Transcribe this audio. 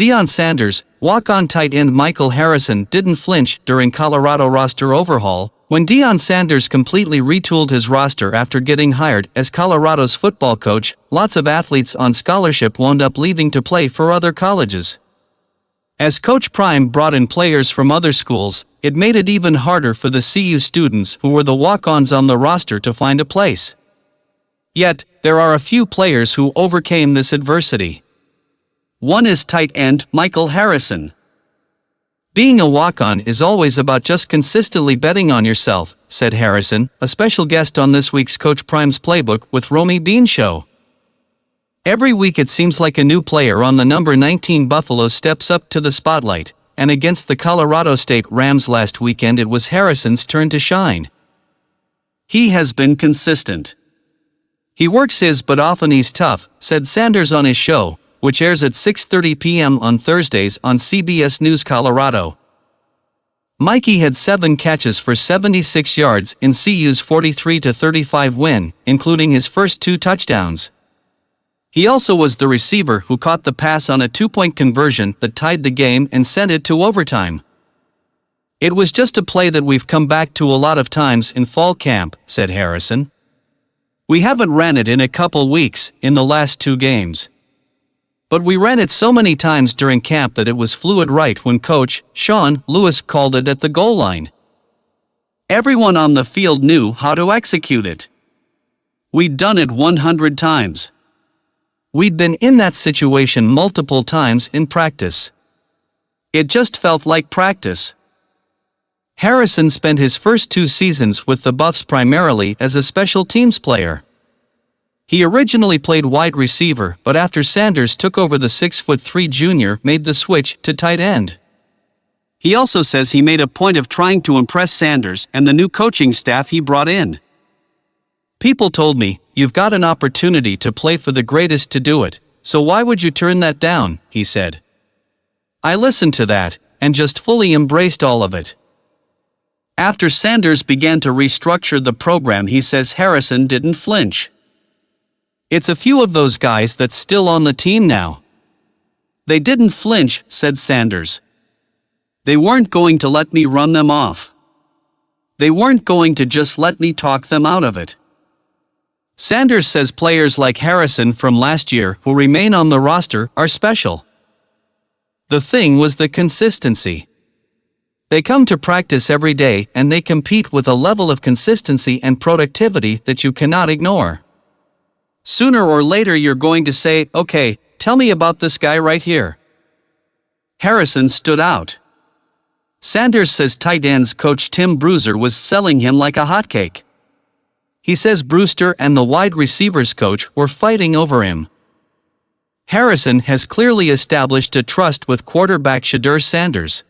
Deion Sanders, walk-on tight end Michael Harrison didn't flinch during Colorado roster overhaul, when Deion Sanders completely retooled his roster after getting hired as Colorado's football coach. Lots of athletes on scholarship wound up leaving to play for other colleges. As Coach Prime brought in players from other schools, it made it even harder for the CU students who were the walk-ons on the roster to find a place. Yet, there are a few players who overcame this adversity. One is tight end Michael Harrison. Being a walk-on is always about just consistently betting on yourself, said Harrison, a special guest on this week's Coach Prime's Playbook with Romi Bean show. Every week it seems like a new player on the number 19 Buffaloes steps up to the spotlight, and against the Colorado State Rams last weekend it was Harrison's turn to shine. He has been consistent. He works his butt off and he's tough, said Sanders on his show, which airs at 6:30 p.m. on Thursdays on CBS News Colorado. Mikey had 7 catches for 76 yards in CU's 43-35 win, including his first 2 touchdowns. He also was the receiver who caught the pass on a 2-point conversion that tied the game and sent it to overtime. It was just a play that we've come back to a lot of times in fall camp, said Harrison. We haven't ran it in a couple weeks, in the last 2 games. But we ran it so many times during camp that it was fluid right when Coach Sean Lewis called it at the goal line. Everyone on the field knew how to execute it. We'd done it 100 times. We'd been in that situation multiple times in practice. It just felt like practice. Harrison spent his first 2 seasons with the Buffs primarily as a special teams player. He originally played wide receiver, but after Sanders took over, the 6'3" junior made the switch to tight end. He also says he made a point of trying to impress Sanders and the new coaching staff he brought in. People told me, "You've got an opportunity to play for the greatest to do it, so why would you turn that down?" he said. I listened to that, and just fully embraced all of it. After Sanders began to restructure the program, he says Harrison didn't flinch. It's a few of those guys that's still on the team now. They didn't flinch, said Sanders. They weren't going to let me run them off. They weren't going to just let me talk them out of it. Sanders says players like Harrison from last year who remain on the roster are special. The thing was the consistency. They come to practice every day and they compete with a level of consistency and productivity that you cannot ignore. Sooner or later you're going to say, "Okay, tell me about this guy right here." Harrison stood out. Sanders says tight ends coach Tim Bruiser was selling him like a hotcake. He says Brewster and the wide receivers coach were fighting over him. Harrison has clearly established a trust with quarterback Deion Sanders.